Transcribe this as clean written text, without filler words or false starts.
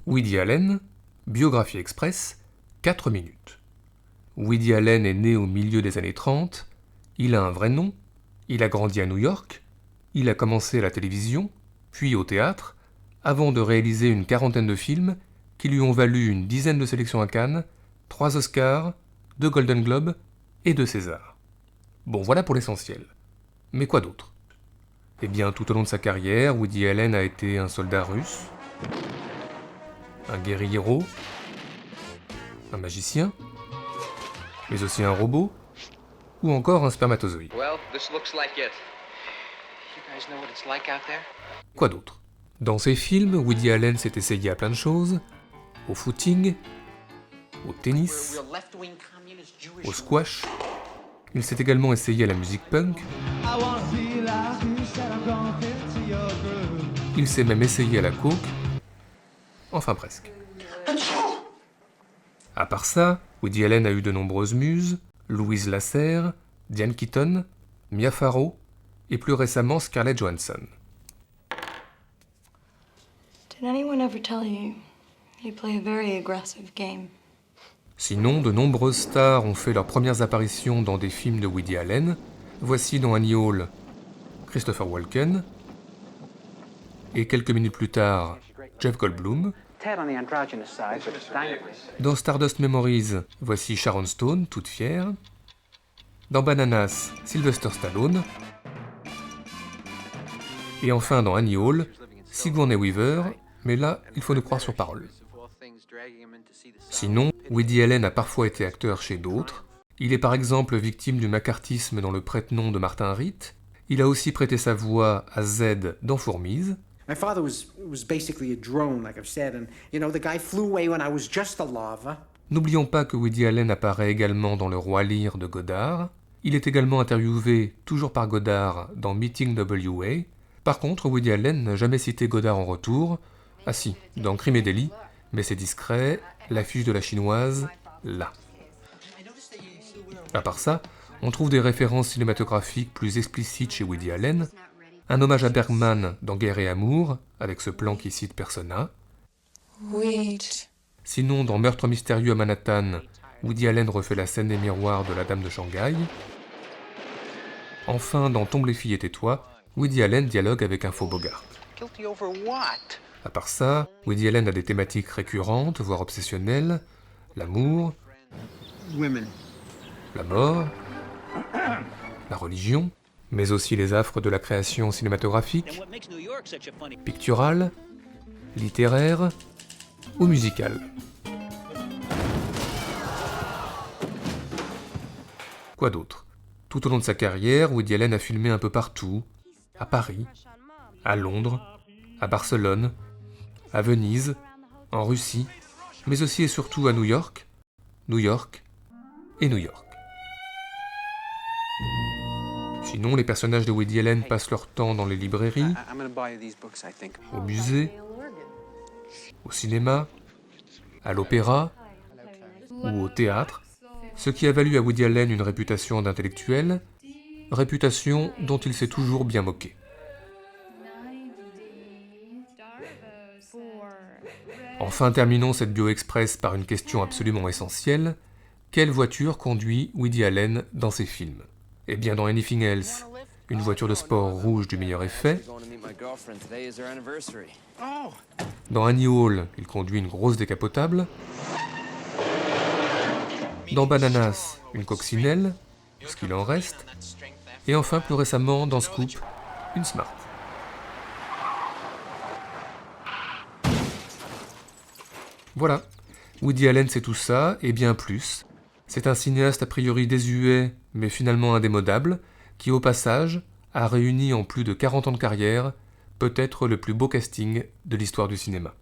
Woody Allen, biographie express, 4 minutes. Woody Allen est né au milieu des années 30, il a un vrai nom, il a grandi à New York, il a commencé à la télévision, puis au théâtre, avant de réaliser une quarantaine de films qui lui ont valu une dizaine de sélections à Cannes, 3 Oscars, 2 Golden Globes et 2 Césars. Bon, voilà pour l'essentiel. Mais quoi d'autre ? Eh bien, tout au long de sa carrière, Woody Allen a été un soldat russe, un guerriero, un magicien, mais aussi un robot, ou encore un spermatozoïde. Quoi d'autre ? Dans ses films, Woody Allen s'est essayé à plein de choses, au footing, au tennis, au squash. Il s'est également essayé à la musique punk. Il s'est même essayé à la coke. Enfin presque. À part ça, Woody Allen a eu de nombreuses muses, Louise Lasser, Diane Keaton, Mia Farrow et plus récemment Scarlett Johansson. Did anyone ever tell you play a very aggressive game? Sinon, de nombreuses stars ont fait leurs premières apparitions dans des films de Woody Allen. Voici dans Annie Hall, Christopher Walken, et quelques minutes plus tard, Jeff Goldblum. Dans Stardust Memories, voici Sharon Stone, toute fière. Dans Bananas, Sylvester Stallone. Et enfin dans Annie Hall, Sigourney Weaver, mais là, il faut nous croire sur parole. Sinon, Woody Allen a parfois été acteur chez d'autres. Il est par exemple victime du macartisme dans Le prête-nom de Martin Ritt. Il a aussi prêté sa voix à Z dans Fourmise. My father was basically a drone, like I've said, and the guy flew away when I was just a larva. N'oublions pas que Woody Allen apparaît également dans Le Roi Lear de Godard. Il est également interviewé, toujours par Godard, dans Meeting WA. Par contre, Woody Allen n'a jamais cité Godard en retour. Ah si, dans Crime et délit, mais c'est discret, l'affiche de la chinoise, là. À part ça, on trouve des références cinématographiques plus explicites chez Woody Allen, un hommage à Bergman dans Guerre et Amour, avec ce plan qui cite Persona. Sinon, dans Meurtre mystérieux à Manhattan, Woody Allen refait la scène des miroirs de La Dame de Shanghai. Enfin, dans Tombe les filles et tais-toi, Woody Allen dialogue avec un faux Bogart. À part ça, Woody Allen a des thématiques récurrentes, voire obsessionnelles, l'amour, la mort, la religion, mais aussi les affres de la création cinématographique, picturale, littéraire ou musicale. Quoi d'autre ? Tout au long de sa carrière, Woody Allen a filmé un peu partout, à Paris, à Londres, à Barcelone, à Venise, en Russie, mais aussi et surtout à New York et New York. Sinon, les personnages de Woody Allen passent leur temps dans les librairies, au musée, au cinéma, à l'opéra ou au théâtre, ce qui a valu à Woody Allen une réputation d'intellectuel, réputation dont il s'est toujours bien moqué. Enfin, terminons cette bio-express par une question absolument essentielle. Quelle voiture conduit Woody Allen dans ses films ? Eh bien, dans Anything Else, une voiture de sport rouge du meilleur effet. Dans Annie Hall, il conduit une grosse décapotable. Dans Bananas, une coccinelle, ce qu'il en reste. Et enfin, plus récemment, dans Scoop, une Smart. Voilà, Woody Allen c'est tout ça, et bien plus. C'est un cinéaste a priori désuet, mais finalement indémodable, qui au passage a réuni en plus de 40 ans de carrière, peut-être le plus beau casting de l'histoire du cinéma.